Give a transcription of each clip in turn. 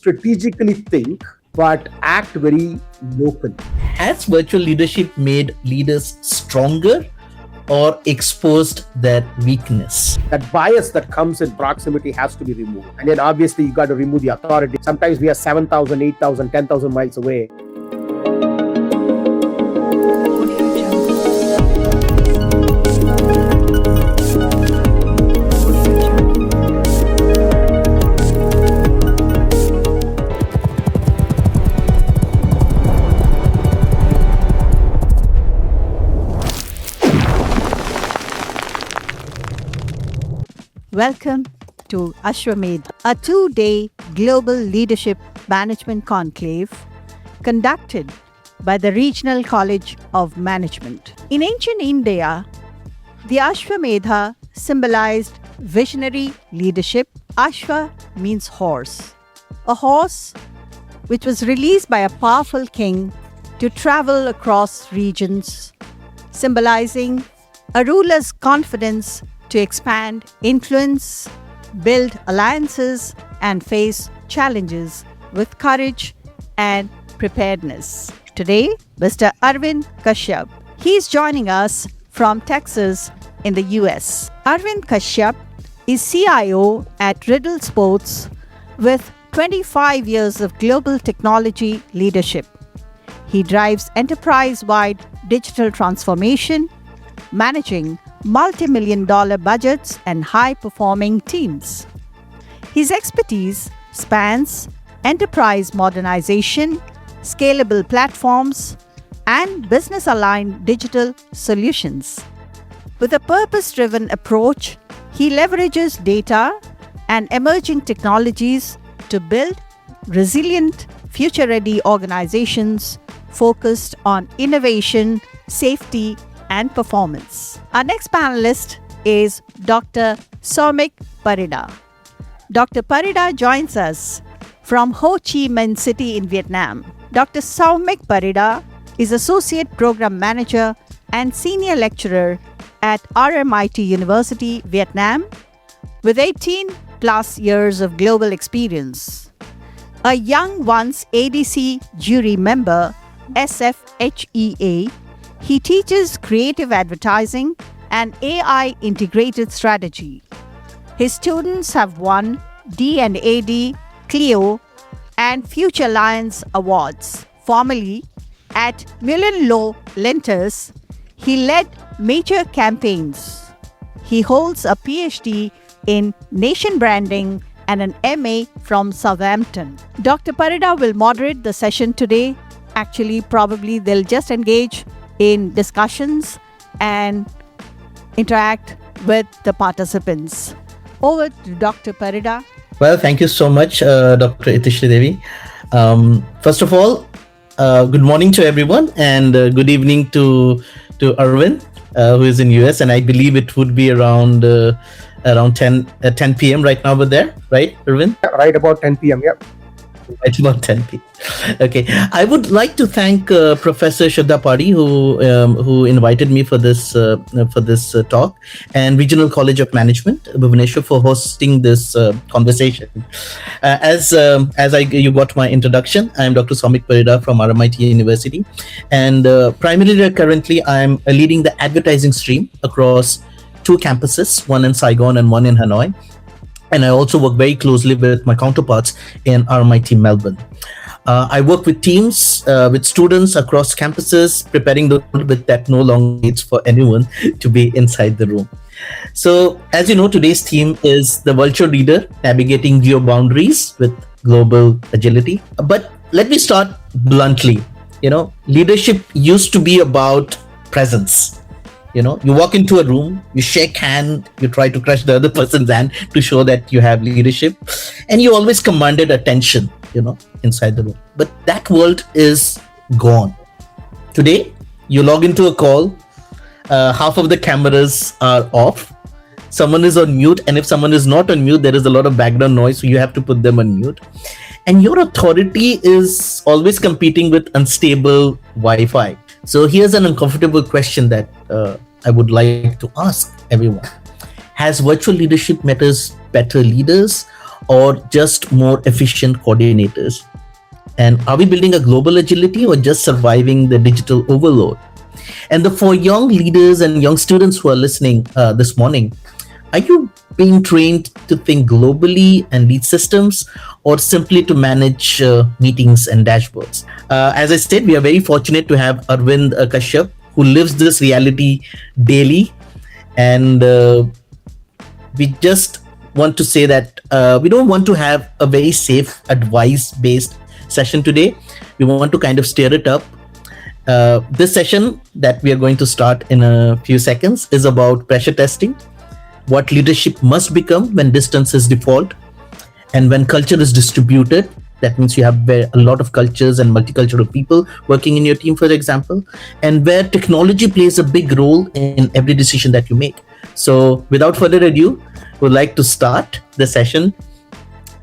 strategically think, but act very locally. Has virtual leadership made leaders stronger or exposed their weakness? That bias that comes in proximity has to be removed. And then obviously you got to remove the authority. Sometimes we are 7,000, 8,000, 10,000 miles away. Welcome to Ashwamedha, a 2-day global leadership management conclave conducted by the Regional College of Management. In ancient India, the Ashwamedha symbolized visionary leadership. Ashwa means horse, a horse which was released by a powerful king to travel across regions, symbolizing a ruler's confidence to expand influence, build alliances, and face challenges with courage and preparedness. Today, Mr. Arvind Kashyap. He's joining us from Texas in the US. Arvind Kashyap is CIO at Riddle Sports with 25 years of global technology leadership. He drives enterprise-wide digital transformation, managing multi-million-dollar budgets and high-performing teams. His expertise spans enterprise modernization, scalable platforms, and business-aligned digital solutions. With a purpose-driven approach, he leverages data and emerging technologies to build resilient, future-ready organizations focused on innovation, safety, and performance. Our next panelist is Dr. Soumik Parida. Dr. Parida joins us from Ho Chi Minh City in Vietnam. Dr. Soumik Parida is Associate Program Manager and Senior Lecturer at RMIT University, Vietnam, with 18 plus years of global experience. A young once ADC jury member, SFHEA, he teaches creative advertising and AI integrated strategy. His students have won D&AD, Clio, and Future Lions Awards. Formerly at Mullen Lenters, he led major campaigns. He holds a PhD in nation branding and an MA from Southampton. Dr. Parida will moderate the session today. Actually, probably they'll just engage in discussions and interact with the participants. Over to Dr. Parida. Well, thank you so much, Dr. Itishri Devi. First of all, good morning to everyone, and good evening to Arvind, who is in US, and I believe it would be around 10 p.m. right now over there, right, Arvind? Yeah, right about 10 p.m. Yeah. It's about 10 p.m. Okay, I would like to thank Professor Shraddha Padi, who invited me for this talk, and Regional College of Management, Bhubaneswar, for hosting this conversation. As you got my introduction, I am Dr. Soumik Parida from RMIT University, and primarily currently I am leading the advertising stream across 2 campuses, one in Saigon and one in Hanoi. And I also work very closely with my counterparts in RMIT Melbourne. I work with teams, with students across campuses, preparing the world that no longer needs for anyone to be inside the room. So, as you know, today's theme is the virtual leader navigating geo boundaries with global agility. But let me start bluntly. Leadership used to be about presence. You walk into a room, you shake hand, you try to crush the other person's hand to show that you have leadership, and you always commanded attention, inside the room. But that world is gone. Today, you log into a call, half of the cameras are off, someone is on mute, and if someone is not on mute, there is a lot of background noise, so you have to put them on mute. And your authority is always competing with unstable Wi-Fi. So here's an uncomfortable question that I would like to ask everyone. Has virtual leadership made us better leaders, or just more efficient coordinators? And are we building a global agility or just surviving the digital overload? And for young leaders and young students who are listening this morning, are you being trained to think globally and lead systems, or simply to manage meetings and dashboards? As I said, we are very fortunate to have Arvind Kashyap, who lives this reality daily. And we just want to say that we don't want to have a very safe advice-based session today. We want to kind of stir it up. This session that we are going to start in a few seconds is about pressure testing, what leadership must become when distance is default, and when culture is distributed. That means you have a lot of cultures and multicultural people working in your team, for example, and where technology plays a big role in every decision that you make. So without further ado, we'd like to start the session.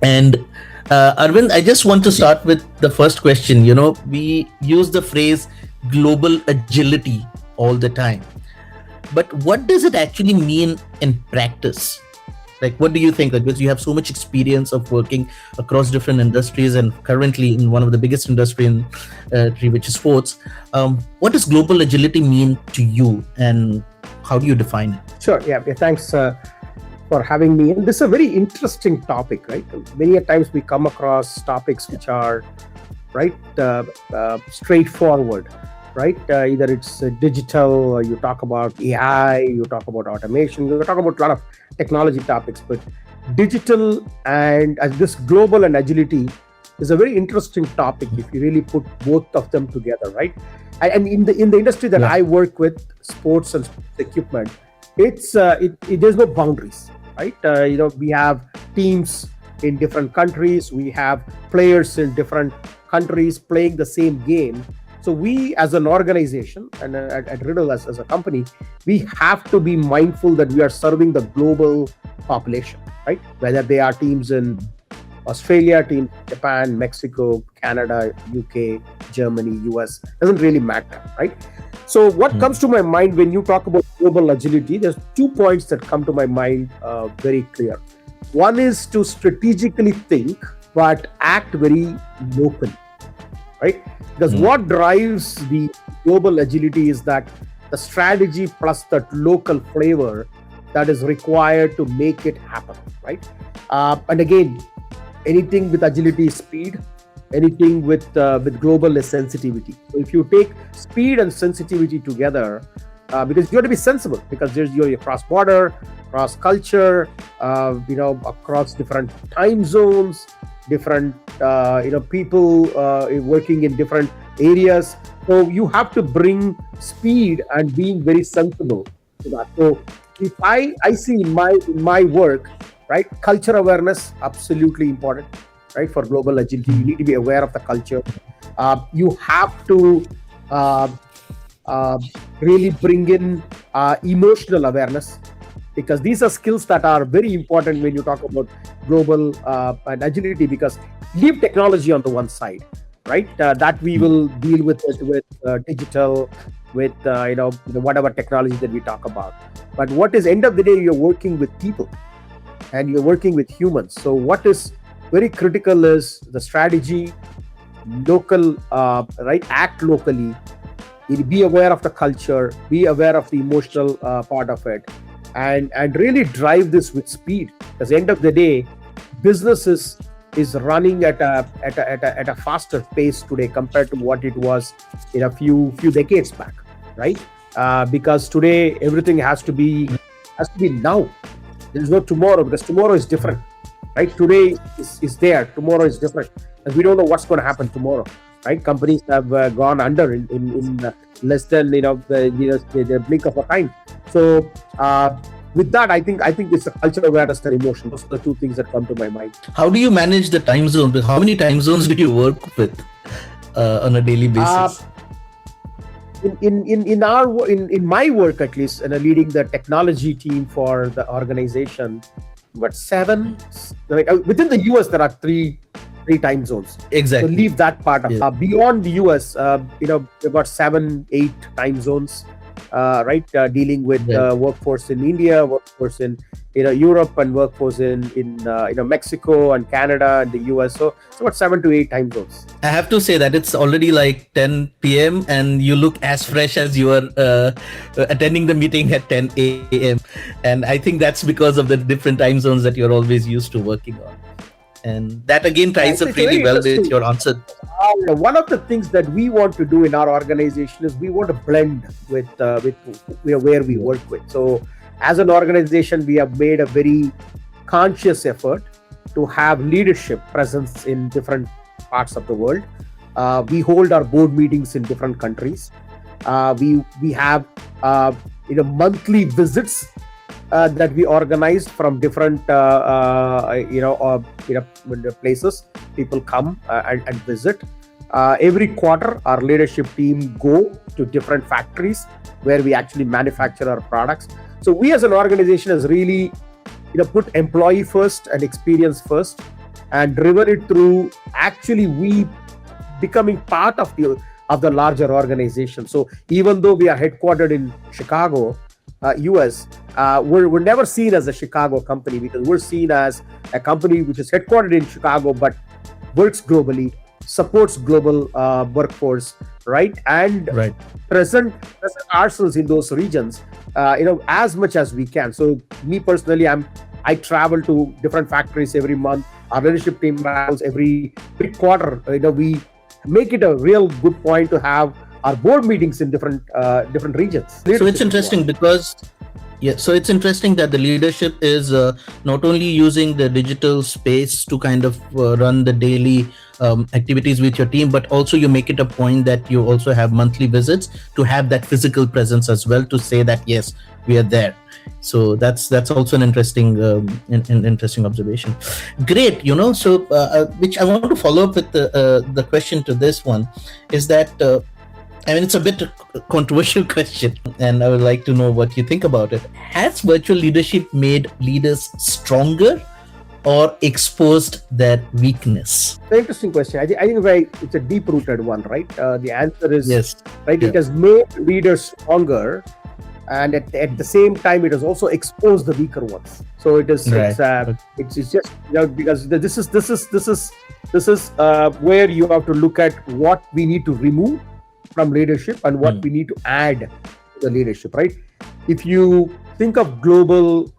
And Arvind, I just want to start with the first question. You know, we use the phrase global agility all the time, but what does it actually mean in practice? Like, what do you think? Like, because you have so much experience of working across different industries and currently in one of the biggest industry in which is sports. What does global agility mean to you, and how do you define it? Sure. Yeah. Thanks for having me. And this is a very interesting topic, right? Many a times we come across topics which are straightforward, right? Either it's digital, or you talk about AI, you talk about automation, you talk about a lot of technology topics. But digital and this global and agility is a very interesting topic if you really put both of them together, right? And in the industry that I work with, sports and sports equipment, there's no boundaries, right? We have teams in different countries, we have players in different countries playing the same game. So we as an organization and at Riddle as a company, we have to be mindful that we are serving the global population, right? Whether they are teams in Australia, teams in Japan, Mexico, Canada, UK, Germany, US, doesn't really matter, right? So what comes to my mind when you talk about global agility, there's 2 points that come to my mind very clear. One is to strategically think, but act very locally, right? Because what drives the global agility is that the strategy plus that local flavor that is required to make it happen, right? And again, anything with agility is speed. Anything with global is sensitivity. So if you take speed and sensitivity together, because you have to be sensible, because you're cross border, cross culture, across different time zones, different people working in different areas. So you have to bring speed and being very sensible to that. So if I see in my work, right, culture awareness absolutely important, right? For global agility, you need to be aware of the culture. You have to really bring in emotional awareness, because these are skills that are very important when you talk about global and agility. Because leave technology on the one side, right? That we will deal with digital, with whatever technology that we talk about. But what is end of the day, you're working with people and you're working with humans. So what is very critical is the strategy, local, right? Act locally, be aware of the culture, be aware of the emotional part of it, and really drive this with speed. Because end of the day, business is running at a faster pace today compared to what it was in a few decades back, right? Because today everything has to be now. There is no tomorrow, because tomorrow is different, right? Today is there, tomorrow is different, and we don't know what's going to happen tomorrow, right? Companies have gone under in less than the blink of a time. So with that, I think it's a cultural awareness and emotion. Those are the two things that come to my mind. How do you manage the time zone? How many time zones do you work with on a daily basis? In my work, at least, and leading the technology team for the organization, but 7, within the US there are three time zones. Exactly. So leave that part of beyond the US, we've got 7, 8 time zones. right? Dealing with Right. workforce in India, workforce in Europe, and workforce in Mexico and Canada and the US. So it's about 7 to 8 time zones. I have to say that it's already like 10 p.m. and you look as fresh as you were attending the meeting at 10 a.m. And I think that's because of the different time zones that you're always used to working on. And that again ties up really well with your answer. One of the things that we want to do in our organization is we want to blend with where we work with. So as an organization, we have made a very conscious effort to have leadership presence in different parts of the world. We hold our board meetings in different countries. We have monthly visits that we organized from different places. People come and visit. Every quarter, our leadership team go to different factories where we actually manufacture our products. So we as an organization has really put employee first and experience first, and driven it through actually we becoming part of the larger organization. So even though we are headquartered in Chicago, US, we're never seen as a Chicago company, because we're seen as a company which is headquartered in Chicago but works globally, supports global workforce, right? And present ourselves in those regions, as much as we can. So me personally, I travel to different factories every month. Our leadership team travels every quarter. We make it a real good point to have our board meetings in different regions. So it's interesting because so it's interesting that the leadership is not only using the digital space to kind of run the daily activities with your team, but also you make it a point that you also have monthly visits to have that physical presence as well, to say that yes, we are there. So that's also an interesting interesting observation. Great. So which I want to follow up with the question to this one is that it's a bit controversial question, and I would like to know what you think about it. Has virtual leadership made leaders stronger or exposed their weakness? It's an interesting question. I think it's a deep-rooted one, right? The answer is yes. Right. Yeah. It has made leaders stronger, and at the same time, it has also exposed the weaker ones. So it is. Right. It's just because this is where you have to look at what we need to remove from leadership and what we need to add to the leadership, right? If you think of global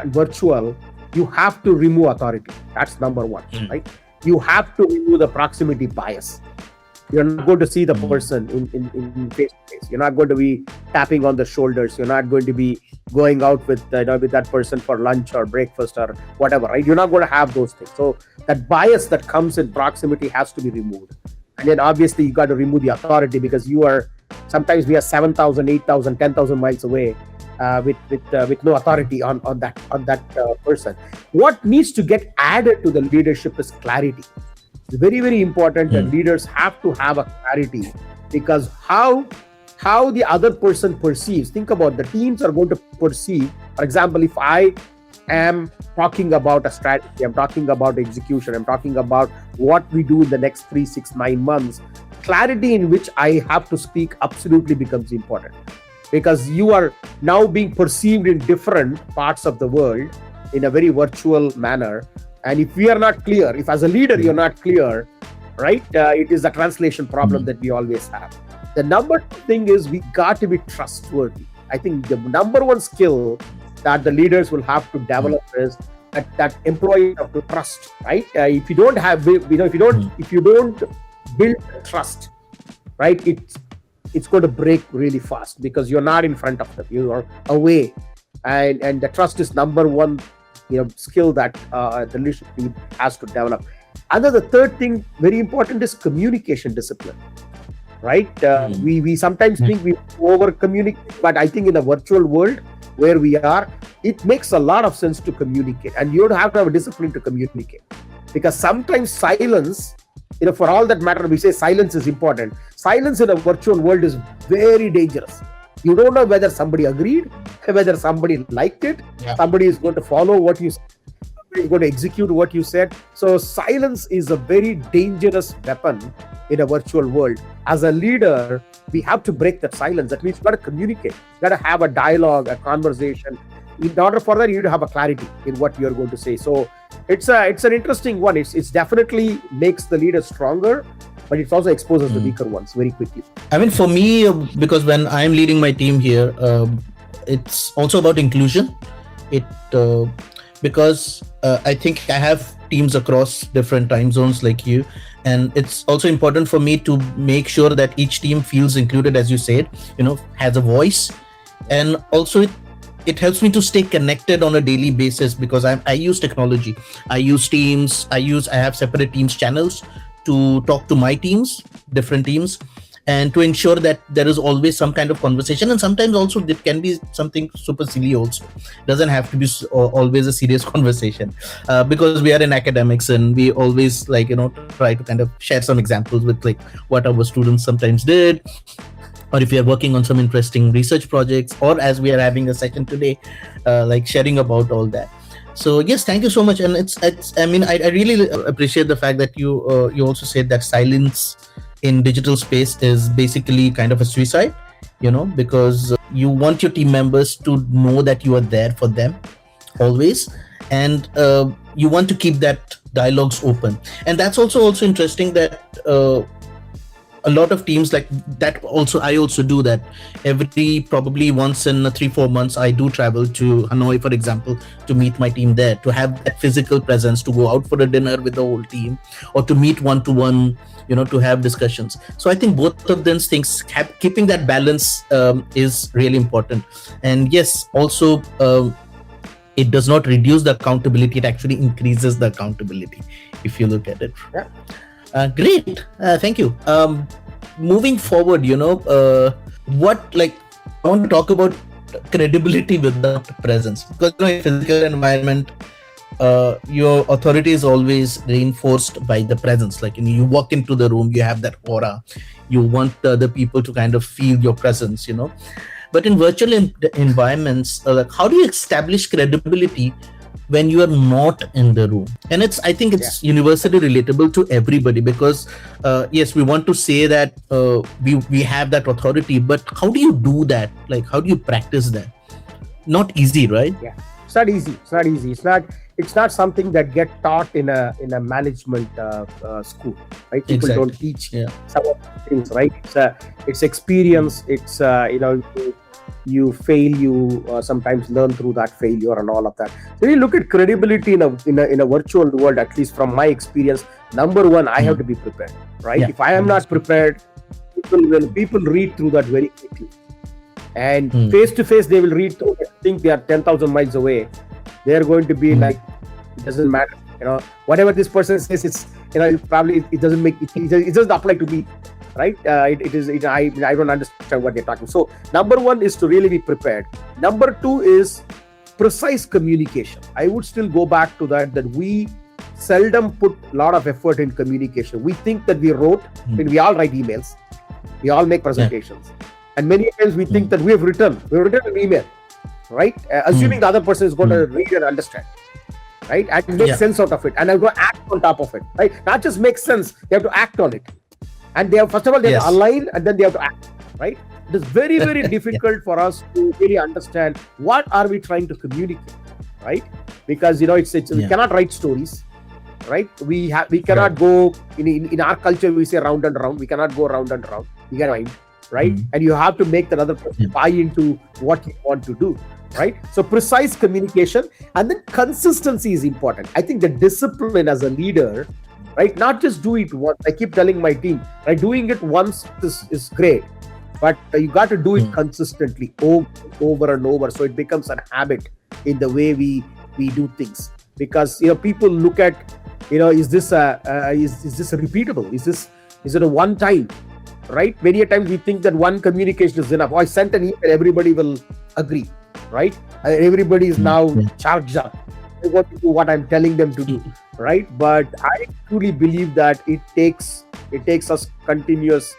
virtual, you have to remove authority. That's number one, right? You have to remove the proximity bias. You're not going to see the person in face to face. You're not going to be tapping on the shoulders. You're not going to be going out with that person for lunch or breakfast or whatever, right? You're not going to have those things. So that bias that comes in proximity has to be removed. And then obviously you got to remove the authority, because sometimes we are 7,000, 8,000, 10,000 miles away with no authority on that person. What needs to get added to the leadership is clarity. It's very, very important that leaders have to have a clarity, because how the other person perceives. Think about the teams are going to perceive. For example, if I am talking about a strategy, I'm talking about execution, I'm talking about what we do in the next 3, 6, 9 months, clarity in which I have to speak absolutely becomes important, because you are now being perceived in different parts of the world in a very virtual manner. And if we are not clear, if as a leader you're not clear, right, it is a translation problem that we always have. The number two thing is we got to be trustworthy. I think the number one skill that the leaders will have to develop is that employees have to trust, right? If you don't have, if you don't build trust, right, it's going to break really fast, because you're not in front of them, you are away, and the trust is number one, skill that the leadership team has to develop. And then the third thing, very important, is communication discipline, right? We sometimes think we over communicate, but I think in a virtual world where we are, it makes a lot of sense to communicate, and you have to have a discipline to communicate, because sometimes silence, for all that matter, we say silence is important. Silence in a virtual world is very dangerous. You don't know whether somebody agreed, whether somebody liked it, somebody is going to follow what you say. is going to execute what you said. So silence is a very dangerous weapon in a virtual world. As a leader, we have to break that silence. That means you got to communicate, you got to have a dialogue, a conversation. In order for that, you need to have a clarity in what you're going to say. So it's an interesting one. It's definitely makes the leader stronger, but it also exposes the weaker ones very quickly. I mean, for me, because when I'm leading my team here, it's also about inclusion. Because I think I have teams across different time zones like you, and it's also important for me to make sure that each team feels included, as you said, has a voice, and also it helps me to stay connected on a daily basis because I use technology. I use Teams. I have separate Teams channels to talk to my teams, different teams, and to ensure that there is always some kind of conversation. And sometimes also it can be something super silly also. Doesn't have to be always a serious conversation because we are in academics and we always try to kind of share some examples with what our students sometimes did, or if we are working on some interesting research projects, or as we are having a session today, sharing about all that. So yes, thank you so much. And I really appreciate the fact that you also said that silence in digital space is basically kind of a suicide, because you want your team members to know that you are there for them always, and you want to keep that dialogues open. And that's also interesting that a lot of teams like that also, I also do that every probably once in 3-4 months. I do travel to Hanoi, for example, to meet my team there, to have that physical presence, to go out for a dinner with the whole team, or to meet one-to-one, to have discussions. So I think both of those things, keeping that balance is really important. And yes, also it does not reduce the accountability, it actually increases the accountability if you look at it. Yeah. Great. Thank you. Moving forward, I want to talk about credibility without presence, because in physical environment, your authority is always reinforced by the presence. You walk into the room, you have that aura, you want the people to kind of feel your presence, But in virtual environments, how do you establish credibility when you are not in the room? And I think it's universally relatable to everybody, because yes, we want to say that we have that authority, but how do you do that? How do you practice that? Not easy, right? Yeah, it's not easy. It's not something that get taught in a management school, right? People don't teach some of the things, right? It's experience. It's you fail, you sometimes learn through that failure and all of that. So when you look at credibility in a virtual world, at least from my experience, number one, I have to be prepared, right? If I am not prepared, people read through that very quickly, and face to face they will read through it, think they are 10,000 miles away. They are going to be like, it doesn't matter, whatever this person says, it's probably it doesn't make it doesn't apply to me, right? I don't understand what they're talking. So number one is to really be prepared. Number two is precise communication. I would still go back to that we seldom put a lot of effort in communication. We think that we wrote, when we all write emails, we all make presentations, and many times we think that we've written an email, right? Assuming the other person is going to read and understand, right? And make sense out of it, and I'm going to act on top of it, right? Not just make sense, they have to act on it. And they have, first of all, they have to align, and then they have to act, right? It is very, very difficult for us to really understand what are we trying to communicate, right? Because we cannot write stories, right? We cannot go in our culture. We say round and round. We cannot go round and round. We can mind, right? And you have to make that other person buy into what you want to do, right? So precise communication, and then consistency is important. I think the discipline as a leader, right? Not just do it once. I keep telling my team, right? Doing it once is great, but you got to do it consistently over and over, so it becomes a habit in the way we do things. Because people look at, is this repeatable? Is it a one time, right? Many a times we think that one communication is enough. I sent an email, everybody will agree, right? Everybody is now charged up. They want to do what I'm telling them to do, right? But I truly believe that it takes us continuous,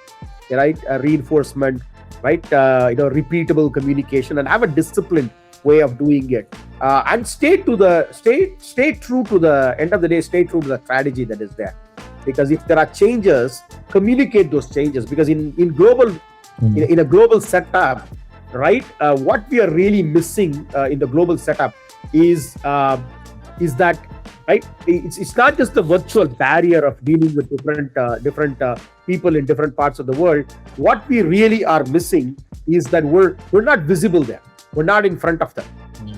right, reinforcement, right? Repeatable communication, and have a disciplined way of doing it. and stay true to the end of the day. Stay true to the strategy that is there, because if there are changes, communicate those changes. Because in global in a global setup, right? What we are really missing in the global setup is that, right? It's not just the virtual barrier of dealing with different people in different parts of the world. What we really are missing is that we're not visible there. We're not in front of them,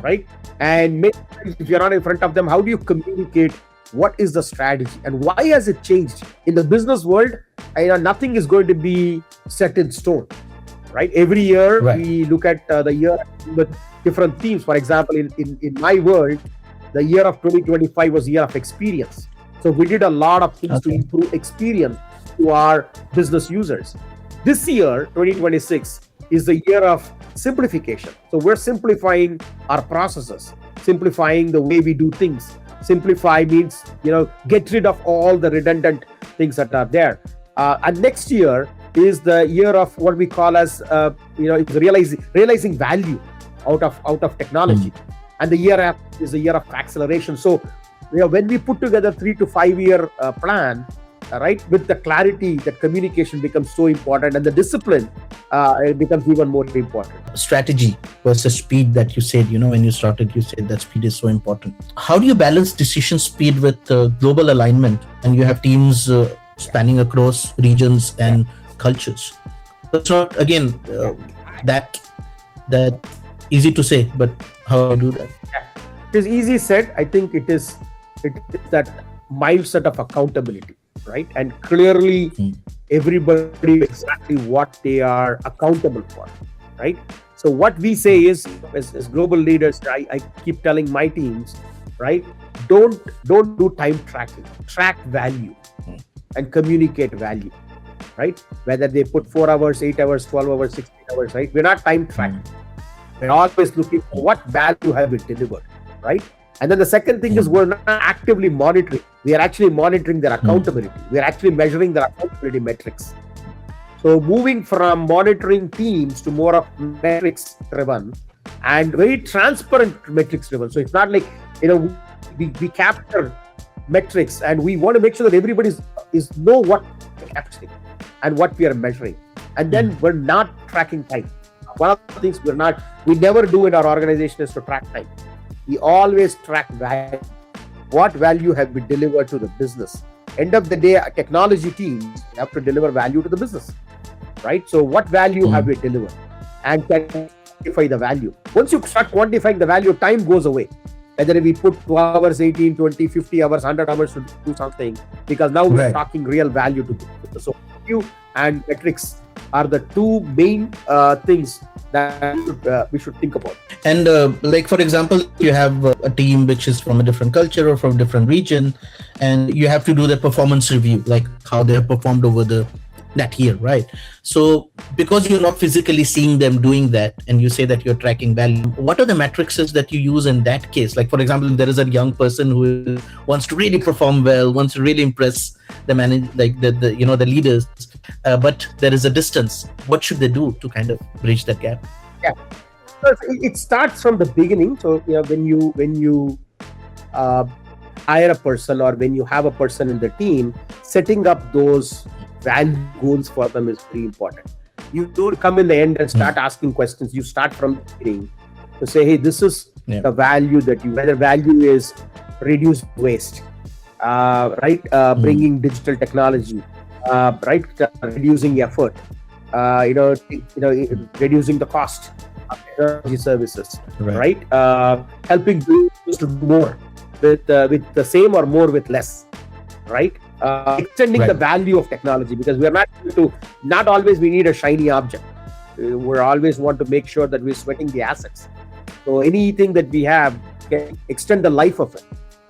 right? And if you're not in front of them, how do you communicate? What is the strategy and why has it changed? In the business world, nothing is going to be set in stone, right? Every year we look at the year with different themes. For example, in my world, the year of 2025 was year of experience. So we did a lot of things to improve experience to our business users. This year, 2026, is the year of simplification. So we're simplifying our processes, simplifying the way we do things. Simplify means, get rid of all the redundant things that are there. And next year is the year of what we call as, it's realizing value out of technology. And the year after is the year of acceleration. So, when we put together 3 to 5 year plan, right, with the clarity, that communication becomes so important, and the discipline it becomes even more important. Strategy versus speed that you said, when you started, you said that speed is so important. How do you balance decision speed with global alignment? And you have teams spanning across regions and cultures. That's not, again, that easy to say, but how do you do that? It is easy said. I think it is that mindset of accountability, right? And clearly everybody exactly what they are accountable for, right? So what we say is, as global leaders, I keep telling my teams, right? Don't do time tracking. Track value and communicate value, right? Whether they put 4 hours, 8 hours, 12 hours, 16 hours, right? We're not time tracking. We're always looking for what value have we delivered, right? And then the second thing is, we're not actively monitoring. We are actually monitoring their accountability. We are actually measuring their accountability metrics. So moving from monitoring teams to more of metrics driven and very transparent metrics driven. So it's not like, we capture metrics and we want to make sure that everybody is know what we're capturing and what we are measuring. And then we're not tracking time. One of the things we never do in our organization is to track time. We always track value. What value have we delivered to the business? End of the day, technology teams have to deliver value to the business, right? So what value have we delivered? And quantify the value. Once you start quantifying the value, time goes away. Whether we put 12 hours, 18, 20, 50 hours, 100 hours to do something, because now we're talking real value to the business. So value and metrics are the two main things that we should think about. And like, for example, you have a team which is from a different culture or from a different region, and you have to do the performance review, like how they have performed over that year, right? So because you're not physically seeing them doing that, and you say that you're tracking value, what are the matrices that you use in that case? Like, for example, there is a young person who wants to really perform well, wants to really impress the the leaders, but there is a distance. What should they do to kind of bridge that gap? Yeah, it starts from the beginning. So when you hire a person, or when you have a person in the team, setting up those value goals for them is very important. You don't come in the end and start asking questions. You start from the beginning to say, hey, this is the value that whether value is reduce waste, right? Bringing digital technology, right? Reducing effort, reducing the cost of technology services, right? Helping businesses to do more with the same or more with less, right? Extending the value of technology, because we are not always we need a shiny object. We always want to make sure that we're sweating the assets. So anything that we have can extend the life of it.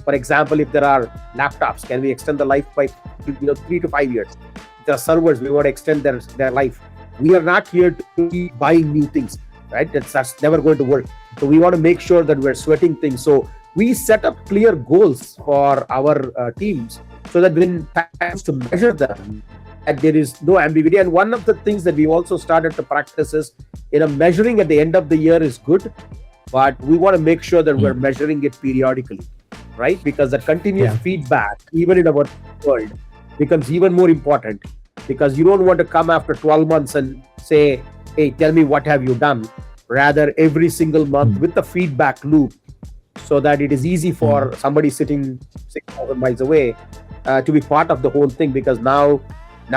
For example, if there are laptops, can we extend the life by 3 to 5 years? If there are servers, we want to extend their life. We are not here to keep buying new things, right? That's never going to work. So we want to make sure that we're sweating things. So we set up clear goals for our teams, so that when times to measure them, that there is no ambiguity. And one of the things that we also started to practice is, measuring at the end of the year is good, but we want to make sure that we're measuring it periodically, right? Because the continuous feedback, even in our world, becomes even more important, because you don't want to come after 12 months and say, hey, tell me what have you done. Rather, every single month with the feedback loop, so that it is easy for somebody sitting 6,000 miles away to be part of the whole thing, because now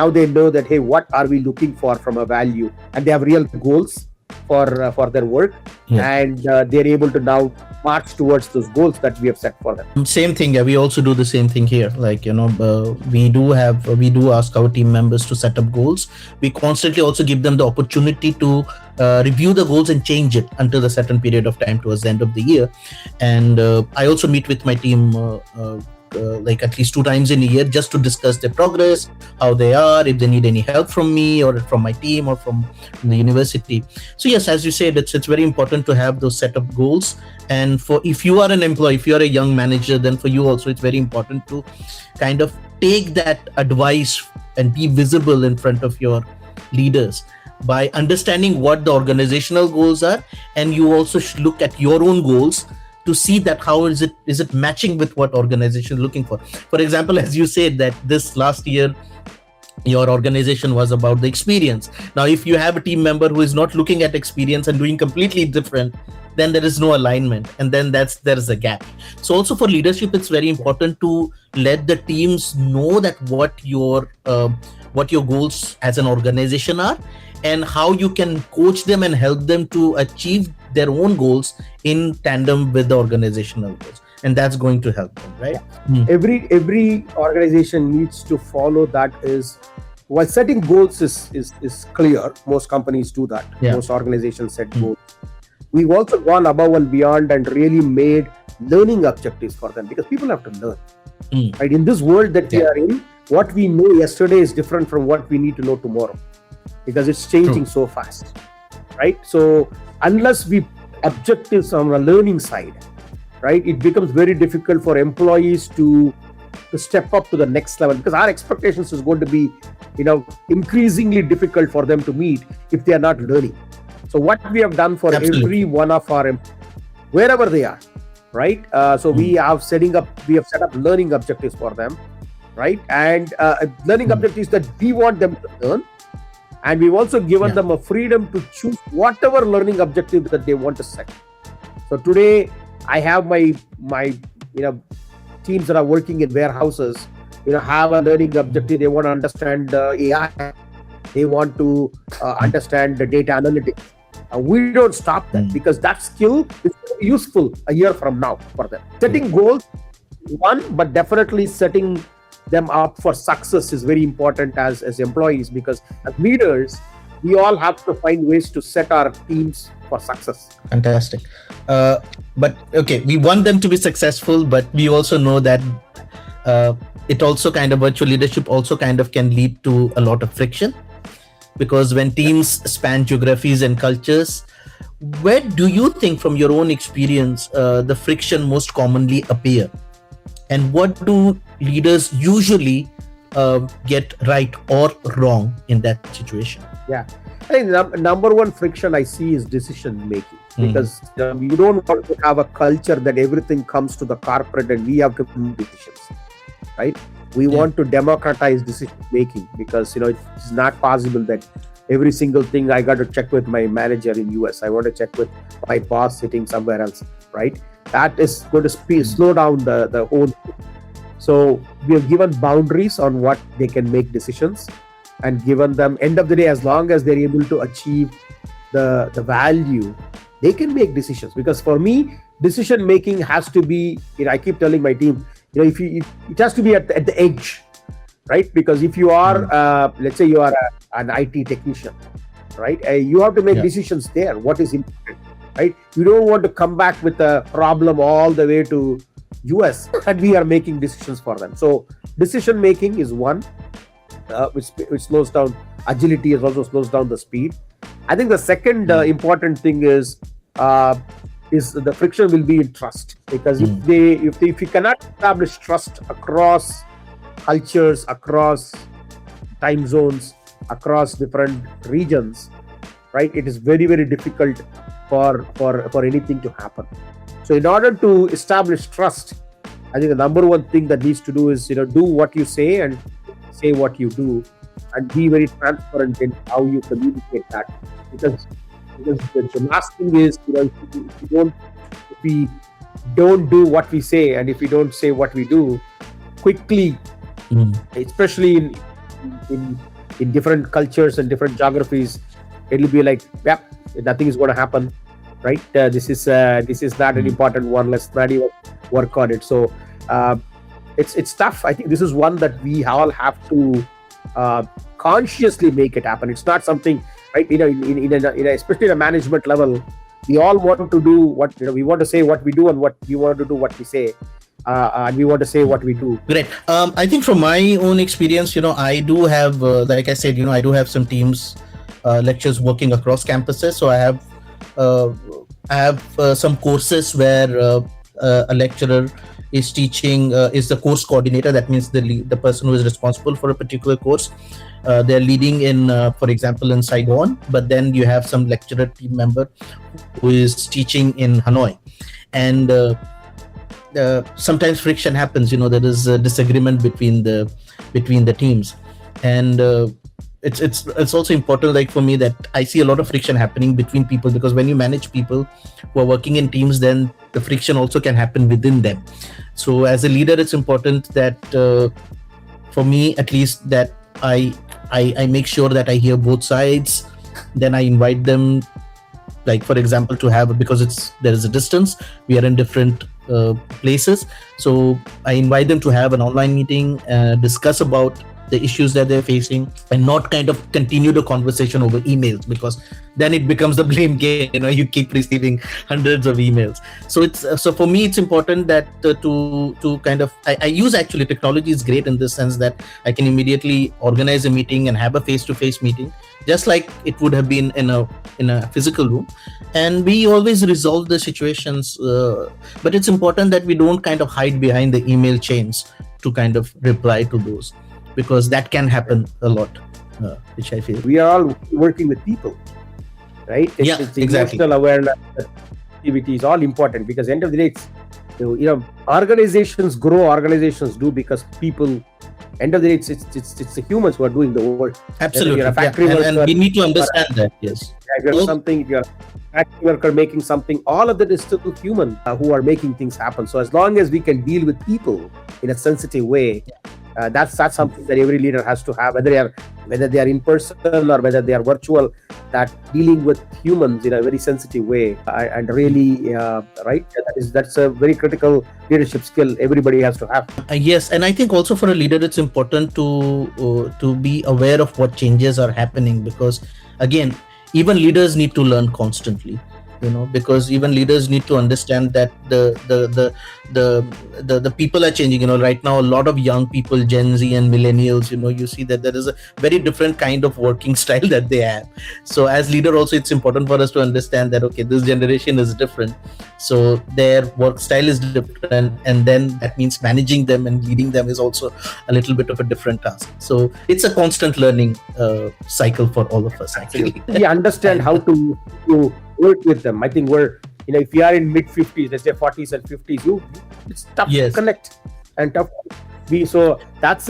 they know that, hey, what are we looking for from a value, and they have real goals for their work, and they're able to now march towards those goals that we have set for them. Same thing. We also do the same thing here. Like, we do ask our team members to set up goals. We constantly also give them the opportunity to review the goals and change it until a certain period of time towards the end of the year. And I also meet with my team like at least 2 times in a year, just to discuss their progress, how they are, if they need any help from me or from my team or from the university. So yes, as you said, it's very important to have those set up goals. And if you are an employee, if you are a young manager, then for you also it's very important to kind of take that advice and be visible in front of your leaders by understanding what the organizational goals are, and you also look at your own goals to see that how is it matching with what organization is looking for. For example, as you said that this last year your organization was about the experience. Now, if you have a team member who is not looking at experience and doing completely different, then there is no alignment, and then there is a gap. So also for leadership, it's very important to let the teams know that what your goals as an organization are, and how you can coach them and help them to achieve their own goals in tandem with the organizational goals, and that's going to help them, right? Every organization needs to follow that. Is while setting goals is clear, most companies do that. Most organizations set goals. We've also gone above and beyond and really made learning objectives for them, because people have to learn. Right? In this world that we are in, what we know yesterday is different from what we need to know tomorrow, because it's changing so fast, right? So unless we objectives on the learning side, right, it becomes very difficult for employees to step up to the next level, because our expectations is going to be, increasingly difficult for them to meet if they are not learning. So what we have done for every one of our employees, wherever they are, right? So we have set up learning objectives for them, right? And learning objectives that we want them to learn. And we've also given them a freedom to choose whatever learning objective that they want to set. So today I have my teams that are working in warehouses, have a learning objective. They want to understand AI. They want to understand the data analytics. We don't stop that, because that skill is useful a year from now for them. Setting goals, one, but definitely setting them up for success is very important as employees, because as leaders, we all have to find ways to set our teams for success. Fantastic. But okay, we want them to be successful, but we also know that it also virtual leadership also can lead to a lot of friction, because when teams span geographies and cultures, where do you think from your own experience the friction most commonly appear, and what do leaders usually get right or wrong in that situation? I think number one friction I see is decision making, because you don't want to have a culture that everything comes to the corporate and we have to make decisions, right? We want to democratize decision making, because it's not possible that every single thing I got to check with my manager in US. I want to check with my boss sitting somewhere else, right? That is going to slow down the whole thing. So we have given boundaries on what they can make decisions, and given them, end of the day, as long as they're able to achieve the value, they can make decisions. Because for me, decision making has to be, I keep telling my team, it has to be at the edge, right? Because if you are, let's say you are an IT technician, right? You have to make decisions there. What is important, right? You don't want to come back with a problem all the way to US, and we are making decisions for them. So decision making is one, which slows down. Agility also slows down the speed. I think the second important thing is the friction will be in trust, because if you cannot establish trust across cultures, across time zones, across different regions, right? It is very, very difficult for anything to happen. So in order to establish trust, I think the number one thing that needs to do is, do what you say and say what you do, and be very transparent in how you communicate that. Because the last thing is, if we don't do what we say, and if we don't say what we do quickly, especially in different cultures and different geographies, it'll be like, yeah, nothing is going to happen, right? This is not an important one. Let's try work on it. So it's tough. I think this is one that we all have to consciously make it happen. It's not something, right? Especially at a management level, we all want to do what we want to say what we do, and what we want to do what we say, and we want to say what we do. Great. I think from my own experience, I do have, like I said, I do have some teams, lectures working across campuses. So I have some courses where a lecturer is teaching, is the course coordinator. That means the person who is responsible for a particular course. They're leading in, for example, in Saigon, but then you have some lecturer team member who is teaching in Hanoi, and sometimes friction happens. There is a disagreement between the teams, and it's also important, like for me, that I see a lot of friction happening between people, because when you manage people who are working in teams, then the friction also can happen within them. So as a leader, it's important that for me at least, that I make sure that I hear both sides. Then I invite them, like for example, to have, because there is a distance, we are in different places, so I invite them to have an online meeting, discuss about the issues that they're facing, and not kind of continue the conversation over emails, because then it becomes the blame game. You keep receiving hundreds of emails. So for me, it's important that to kind of, I use, actually technology is great in this sense that I can immediately organize a meeting and have a face-to-face meeting, just like it would have been in a physical room, and we always resolve the situations. But it's important that we don't kind of hide behind the email chains to kind of reply to those, because that can happen a lot, which I feel. We are all working with people, right? It's exactly. Emotional awareness, activity is all important, because end of the day, organizations grow, organizations do, because people, end of the day, it's the humans who are doing the work. Absolutely. You're a factory worker, and we need to understand that. Yes. If you're if you're a factory worker making something, all of that is still human who are making things happen. So as long as we can deal with people in a sensitive way, that's something that every leader has to have, whether they are in person or whether they are virtual, that dealing with humans in a very sensitive way, and really, right, that's a very critical leadership skill everybody has to have. Yes, and I think also for a leader, it's important to be aware of what changes are happening, because again, even leaders need to learn constantly. Because even leaders need to understand that the people are changing. Right now, a lot of young people, Gen Z and millennials, you see that there is a very different kind of working style that they have. So as leader also, it's important for us to understand that, okay, this generation is different, so their work style is different, and then that means managing them and leading them is also a little bit of a different task. So it's a constant learning cycle for all of us, actually. We understand how to work with them. I think if you are in mid 50s, let's say 40s and 50s, it's tough to connect and tough. So that's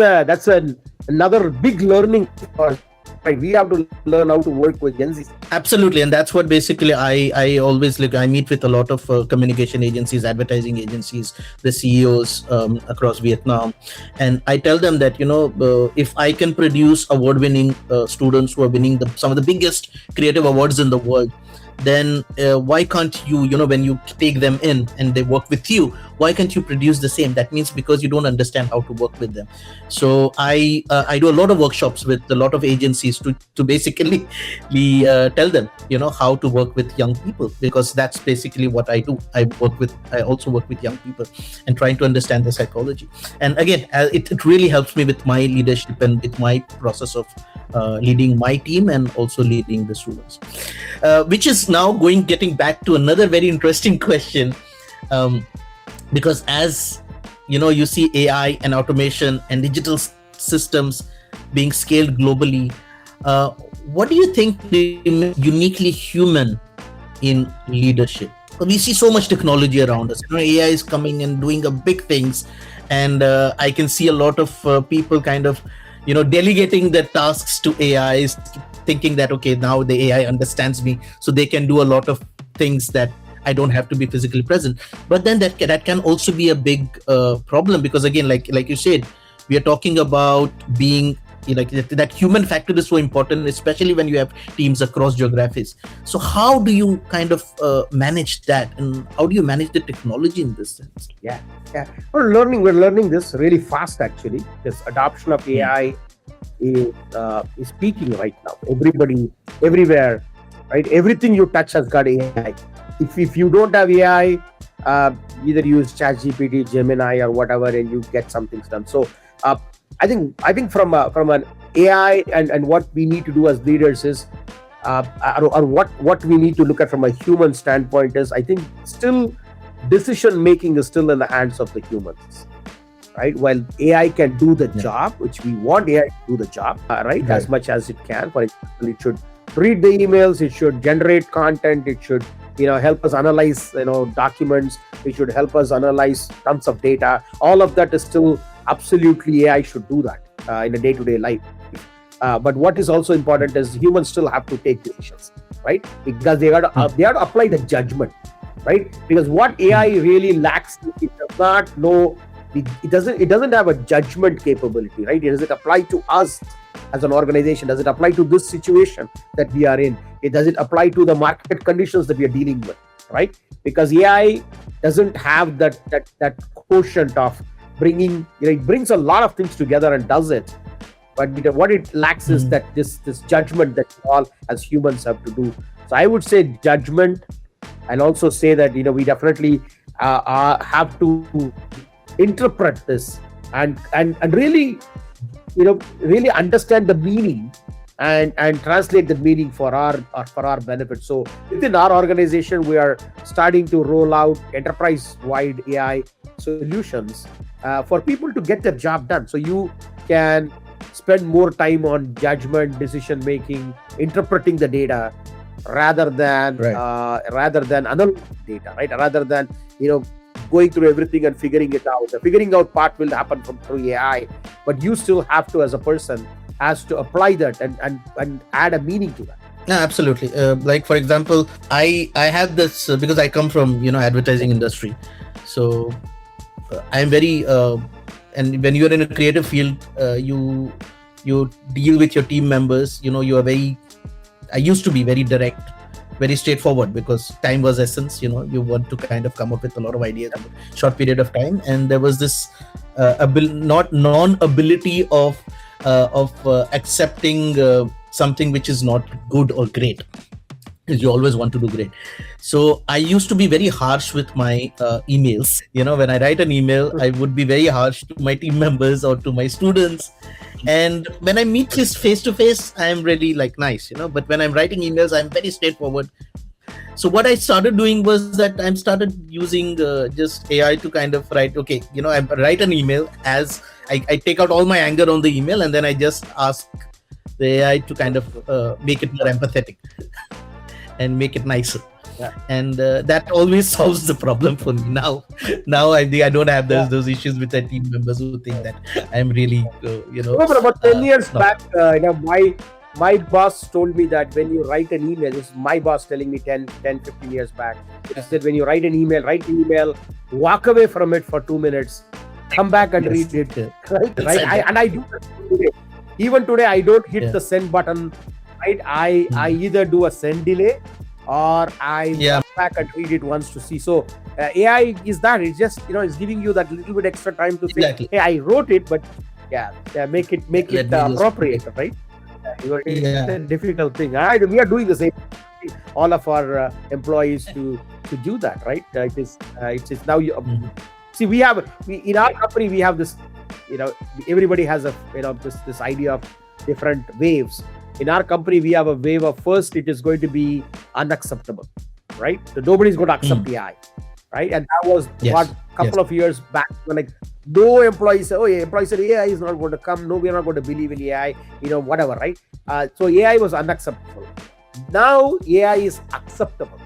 another big learning for, right? We have to learn how to work with Gen Z. Absolutely, and that's what basically I always look. I meet with a lot of communication agencies, advertising agencies, the CEOs across Vietnam, and I tell them that if I can produce award-winning students who are winning some of the biggest creative awards in the world, then why can't you, when you take them in and they work with you, why can't you produce the same? That means because you don't understand how to work with them. So I do a lot of workshops with a lot of agencies to basically tell them, how to work with young people, because that's basically what I do. I also work with young people and trying to understand the psychology. And again, it really helps me with my leadership and with my process of leading my team and also leading the students, which is now getting back to another very interesting question, because as you see AI and automation and digital systems being scaled globally, what do you think remains uniquely human in leadership? We see so much technology around us. AI is coming and doing a big things, and I can see a lot of people kind of, delegating their tasks to AIs, thinking that okay, now the AI understands me, so they can do a lot of things that I don't have to be physically present. But then that can also be a big problem, because again, like you said, we are talking about being like that human factor is so important, especially when you have teams across geographies. So how do you kind of manage that, and how do you manage the technology in this sense? Yeah. We're learning this really fast, actually. This adoption of AI is peaking right now. Everybody, everywhere, right? Everything you touch has got AI. If you don't have AI, either use ChatGPT, Gemini, or whatever, and you get some things done. So I think from an AI and what we need to do as leaders is, or what we need to look at from a human standpoint is, I think still decision making is still in the hands of the humans, right? While AI can do the job, which we want AI to do the job, right, as much as it can. For example, it should read the emails, it should generate content, it should help us analyze documents, it should help us analyze tons of data. All of that is still absolutely AI should do that in a day-to-day life. But what is also important is humans still have to take decisions, right? Because they got to apply the judgment, right? Because what AI really lacks, it does not know. It doesn't have a judgment capability, right? Does it apply to us as an organization? Does it apply to this situation that we are in? Does it apply to the market conditions that we are dealing with, right? Because AI doesn't have that quotient of bringing, it brings a lot of things together and does it, but what it lacks is that this judgment that we all as humans have to do. So I would say judgment, and also say that we definitely have to interpret this and really really understand the meaning and translate the meaning for our benefit. So within our organization, we are starting to roll out enterprise-wide AI solutions for people to get their job done. So you can spend more time on judgment, decision making, interpreting the data, rather than analyzing data, right? Rather than going through everything and figuring it out. The figuring out part will happen through AI, but you still have to, as a person, has to apply that and add a meaning to that. Yeah, absolutely. Like for example, I have this because I come from advertising industry, so I'm very and when you are in a creative field, you deal with your team members. You are very. I used to be very direct, very straightforward, because time was essence. You want to kind of come up with a lot of ideas in a short period of time, and there was this non-ability of accepting something which is not good or great. You always want to do great. So I used to be very harsh with my emails. When I write an email, I would be very harsh to my team members or to my students. And when I meet this face to face, I'm really nice, but when I'm writing emails, I'm very straightforward. So what I started doing was that I started using just AI to kind of write, I write an email as I take out all my anger on the email, and then I just ask the AI to kind of make it more empathetic and make it nicer. Yeah. And that always solves the problem for me now. I think I don't have those issues with the team members who think that I'm really, But about 10 years back, my boss told me that when you write an email, this is my boss telling me 10, 15 years back, he said when you write an email, walk away from it for 2 minutes, come back and read it. Right? I do that today. Even today, I don't hit the send button. Right? I either do a send delay, or I come back and read it once to see. So AI is that. It's just it's giving you that little bit extra time to say, hey, I wrote it, but make it appropriate, right? It's a difficult thing. We are doing the same. All of our employees to do that, right? It's now see in our company we have this. Everybody has a this idea of different waves. In our company, we have a wave of first, it is going to be unacceptable, right? So nobody's going to accept AI, right? And that was Yes. what couple of years back when like no employees say, oh yeah, employees said AI is not going to come. No, we're not going to believe in AI, whatever, right? So AI was unacceptable. Now AI is acceptable.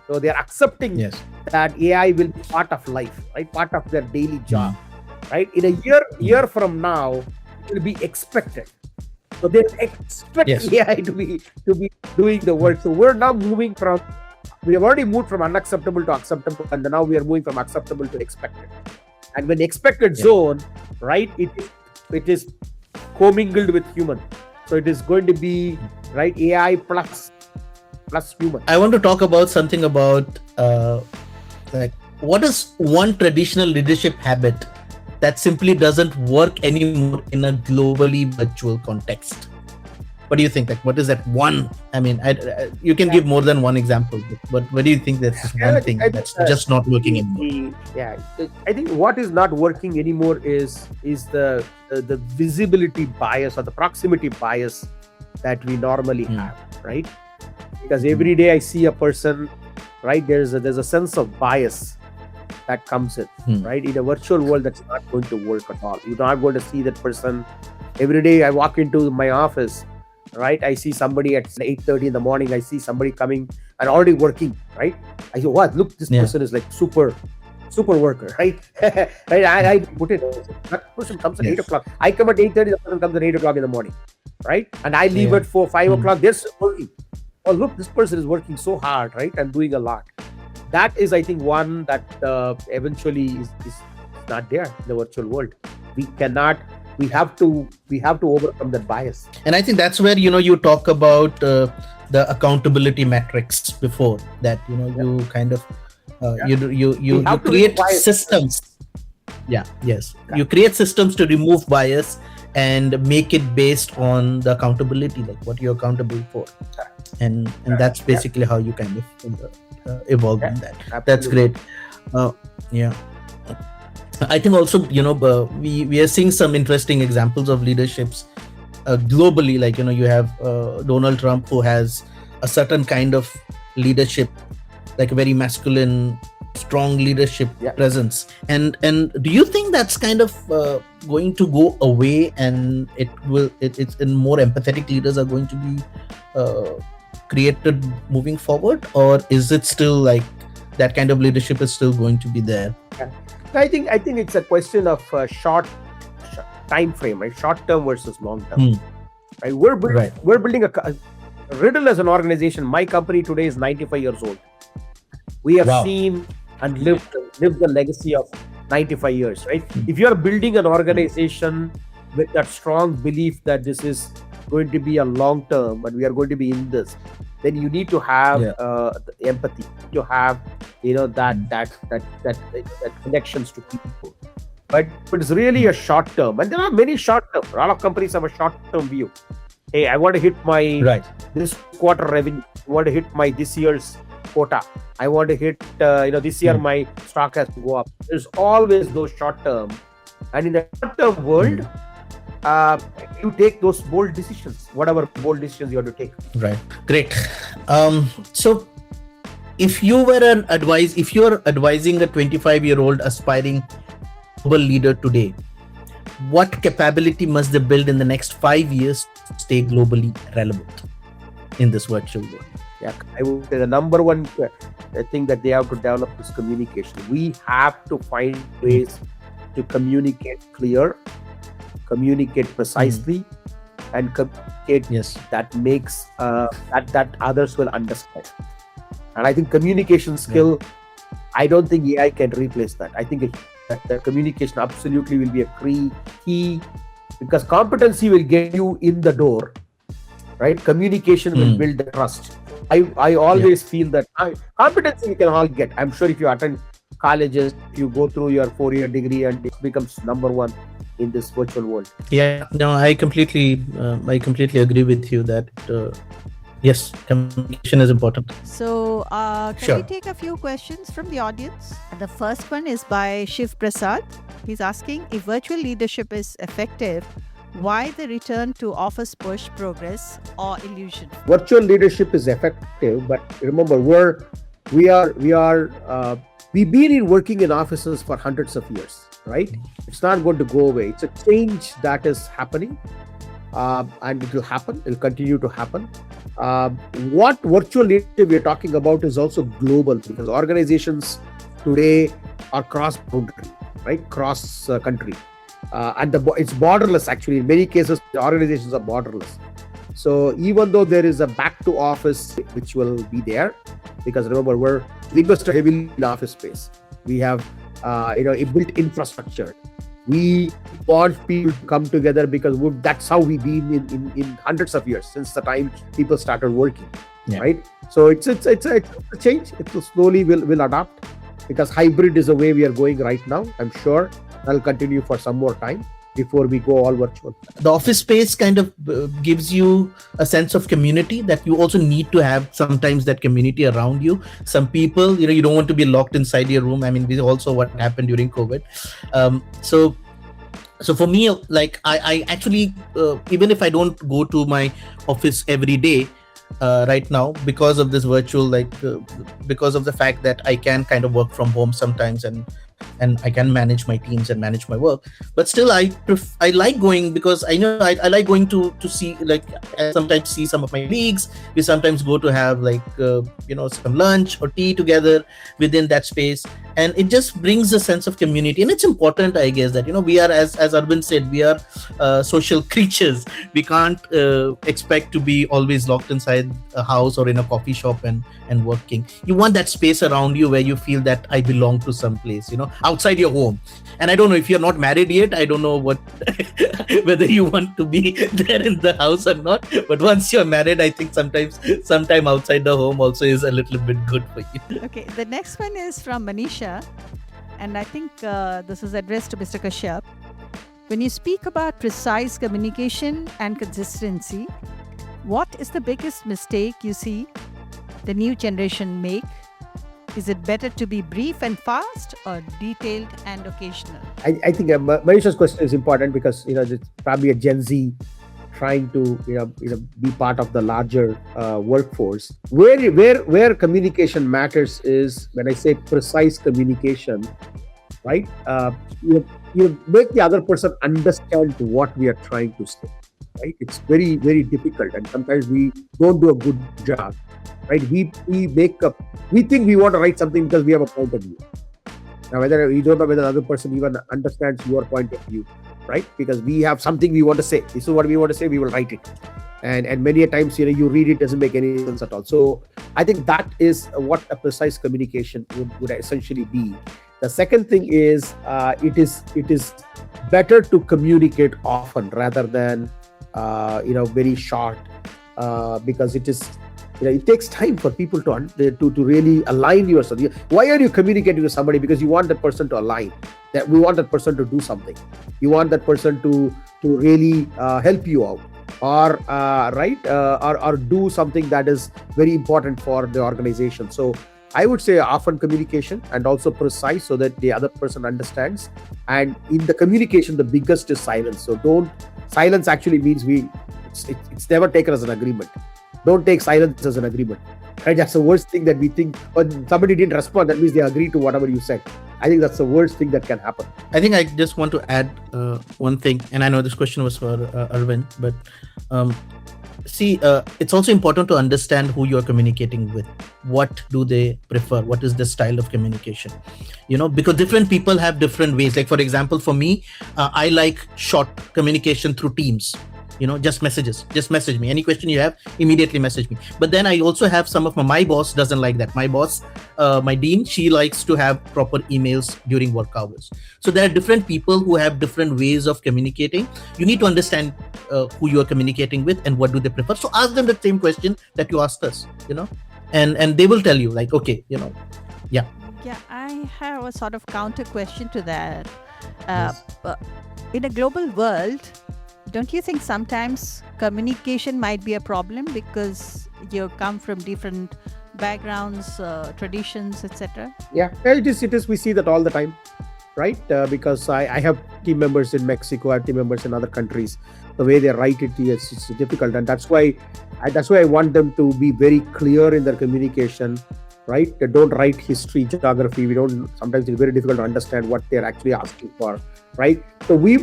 So they're accepting Yes. that AI will be part of life, right? Part of their daily job, right? In a year from now, it will be expected. So they expect Yes. AI to be doing the work. So we're now moving from, we have already moved from unacceptable to acceptable, and now we are moving from acceptable to expected. And when expected zone, right, it is commingled with human. So it is going to be right AI plus human. I want to talk about something about like what is one traditional leadership habit that simply doesn't work anymore in a globally virtual context. What do you think? Like, what is that one? I mean, you can give more than one example, but what do you think that's one thing that's just not working anymore? I think what is not working anymore is the visibility bias or the proximity bias that we normally have, right? Because every day I see a person, right? There's a sense of bias that comes in, right? In a virtual world, that's not going to work at all. You're not going to see that person. Every day I walk into my office, right? I see somebody at 8:30 in the morning. I see somebody coming and already working, right? I say, what? Look, this person is like super worker, right? Right? I put it. That person comes at 8 o'clock. I come at 8:30. The person comes at 8 o'clock in the morning, right? And I leave at 5 o'clock. They're still working. Oh, look, this person is working so hard, right? And doing a lot. That is, I think, one that eventually is not there in the virtual world. We have to overcome that bias. And I think that's where you talk about the accountability metrics before that. You kind of you create systems. You create systems to remove bias and make it based on the accountability, like what you're accountable for, and that's basically how you kind of evolve in that. Absolutely. That's great. I think also we are seeing some interesting examples of leaderships globally. Like you have Donald Trump, who has a certain kind of leadership, like a very masculine, strong leadership presence. And do you think that's kind of going to go away, and it's in more empathetic leaders are going to be created moving forward, or is it still like that kind of leadership is still going to be there? I think it's a question of short time frame, right? Short term versus long term. Right? We're building a Riddle as an organization. My company today is 95 years old. We have seen and lived the legacy of 95 years, right? If you are building an organization with that strong belief that this is going to be a long term and we are going to be in this, then you need to have empathy, to have that connections to people. But it's really a short term, and there are many short term. A lot of companies have a short term view. Hey, I want to hit my this quarter revenue. I want to hit my this year's quota. I want to hit this year my stock has to go up. There's always those short term, and in the short term world, you take those bold decisions, whatever bold decisions you have to take. Right. Great. So if you're advising a 25-year-old aspiring global leader today, what capability must they build in the next 5 years to stay globally relevant in this virtual world? Yeah, I would say the number one thing that they have to develop is communication. We have to find ways to communicate clear, communicate precisely, and communicate that makes that others will understand. And I think communication skill, I don't think AI can replace that. I think that communication absolutely will be a key, because competency will get you in the door, right? Communication will build the trust. I always feel that competency we can all get. I'm sure if you attend colleges, if you go through your 4-year degree, and it becomes number one in this virtual world. Yeah, no, I completely agree with you that yes, communication is important. So can we take a few questions from the audience? The first one is by Shiv Prasad. He's asking, if virtual leadership is effective, why the return to office push progress or illusion? Virtual leadership is effective, but remember, we are we've been working in offices for hundreds of years, right? It's not going to go away. It's a change that is happening, and it will happen. It will continue to happen. What virtual leadership we're talking about is also global, because organizations today are cross-boundary, right? Cross country, and it's borderless. Actually, in many cases, the organizations are borderless. So even though there is a back to office which will be there, because remember, we invest heavily in office space. We have a built infrastructure. We want people to come together because that's how we've been in hundreds of years, since the time people started working, right? So it's a change. It will slowly will adapt, because hybrid is the way we are going right now. I'm sure that'll continue for some more time before we go all virtual. The office space kind of gives you a sense of community that you also need to have sometimes, that community around you. Some people, you don't want to be locked inside your room. I mean, this is also what happened during COVID. So for me, like I actually, even if I don't go to my office every day, right now, because of this virtual, because of the fact that I can kind of work from home sometimes, and I can manage my teams and manage my work, but still I like going, because I know I like going to see, like, I sometimes see some of my colleagues. We sometimes go to have some lunch or tea together within that space, and it just brings a sense of community. And it's important, I guess, that we are, as Arvind said, we are social creatures. We can't expect to be always locked inside a house or in a coffee shop and working. You want that space around you where you feel that I belong to some place, outside your home. And I don't know, if you're not married yet, I don't know whether you want to be there in the house or not. But once you're married, I think sometime outside the home also is a little bit good for you. Okay, the next one is from Manisha, and I think this is addressed to Mr. Kashyap. When you speak about precise communication and consistency, what is the biggest mistake you see the new generation make? Is it better to be brief and fast, or detailed and occasional? I think Manisha's question is important, because it's probably a Gen Z trying to be part of the larger workforce. Where communication matters is when I say precise communication, right? You make the other person understand what we are trying to say, right? It's very, very difficult, and sometimes we don't do a good job, right? We think we want to write something because we have a point of view. Now, whether we don't know whether the other person even understands your point of view, right? Because we have something we want to say. This is what we want to say. We will write it, and many a times you read it, doesn't make any sense at all. So I think that is what a precise communication would essentially be. The second thing is it is better to communicate often rather than very short, because it takes time for people to really align yourself. Why are you communicating to somebody? Because you want that person to align. That we want that person to do something. You want that person to really help you out, or do something that is very important for the organization. So I would say often communication, and also precise, so that the other person understands. And in the communication, the biggest is silence. So silence actually means it's never taken as an agreement. Don't take silence as an agreement. Right? That's the worst thing that we think. When somebody didn't respond, that means they agreed to whatever you said. I think that's the worst thing that can happen. I think I just want to add one thing, and I know this question was for Arvind, but it's also important to understand who you're communicating with. What do they prefer? What is the style of communication? Because different people have different ways. Like, for example, for me, I like short communication through Teams. Just messages. Just message me. Any question you have, immediately message me. But then I also have some of my boss doesn't like that. My boss, my dean, she likes to have proper emails during work hours. So there are different people who have different ways of communicating. You need to understand who you are communicating with and what do they prefer. So ask them the same question that you asked us, and they will tell you, like, okay, yeah. Yeah, I have a sort of counter question to that. Yes. In a global world, don't you think sometimes communication might be a problem because you come from different backgrounds, traditions, etc.? Yeah, it is. We see that all the time, right? Because I have team members in Mexico, I have team members in other countries. The way they write it, it's difficult, and that's why I want them to be very clear in their communication, right? They don't write history, geography. We don't. Sometimes it's very difficult to understand what they're actually asking for, right? So we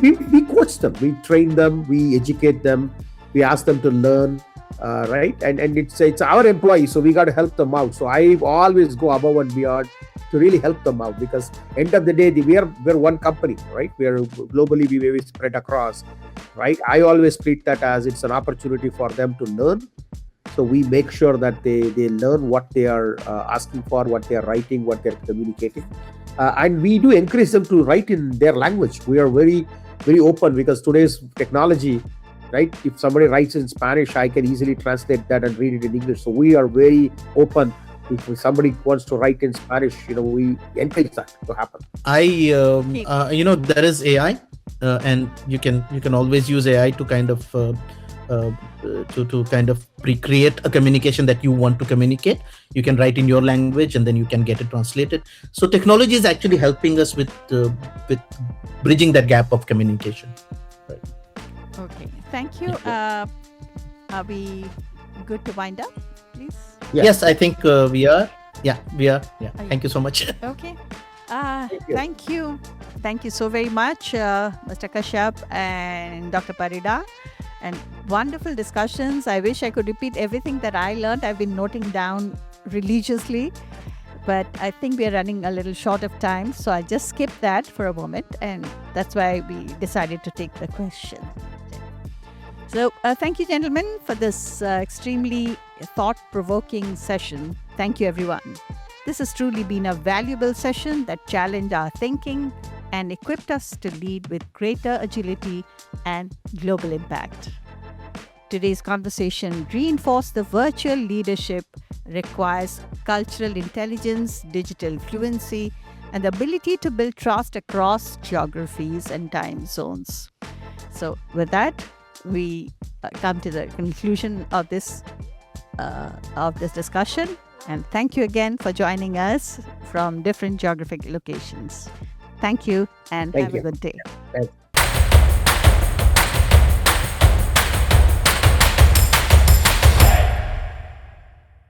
coach them, we train them, we educate them, we ask them to learn, right? And it's our employees, so we got to help them out. So I always go above and beyond to really help them out, because end of the day, we're one company, right? We are globally, we may be spread across, right? I always treat that as it's an opportunity for them to learn. So we make sure that they learn what they are asking for, what they are writing, what they're communicating, and we do encourage them to write in their language. We are very open, because today's technology, right? If somebody writes in Spanish, I can easily translate that and read it in English. So we are very open. If somebody wants to write in Spanish, we encourage that to happen. There is AI, and you can always use AI to kind of to kind of recreate a communication that you want to communicate. You can write in your language, and then you can get it translated. So technology is actually helping us with bridging that gap of communication. Right. Okay, thank you. Are we good to wind up, please? Yes, I think we are. Yeah, we are. Yeah, thank you so much. Okay. Thank you. Thank you so very much, Mr. Kashyap and Dr. Parida. And wonderful discussions. I wish I could repeat everything that I learned. I've been noting down religiously, but I think we are running a little short of time. So I just skipped that for a moment, and that's why we decided to take the question. So thank you, gentlemen, for this extremely thought-provoking session. Thank you, everyone. This has truly been a valuable session that challenged our thinking and equipped us to lead with greater agility and global impact. Today's conversation reinforced the virtual leadership requires cultural intelligence, digital fluency, and the ability to build trust across geographies and time zones. So with that, we come to the conclusion of this discussion. And thank you again for joining us from different geographic locations. Thank you, and have a good day. Thanks.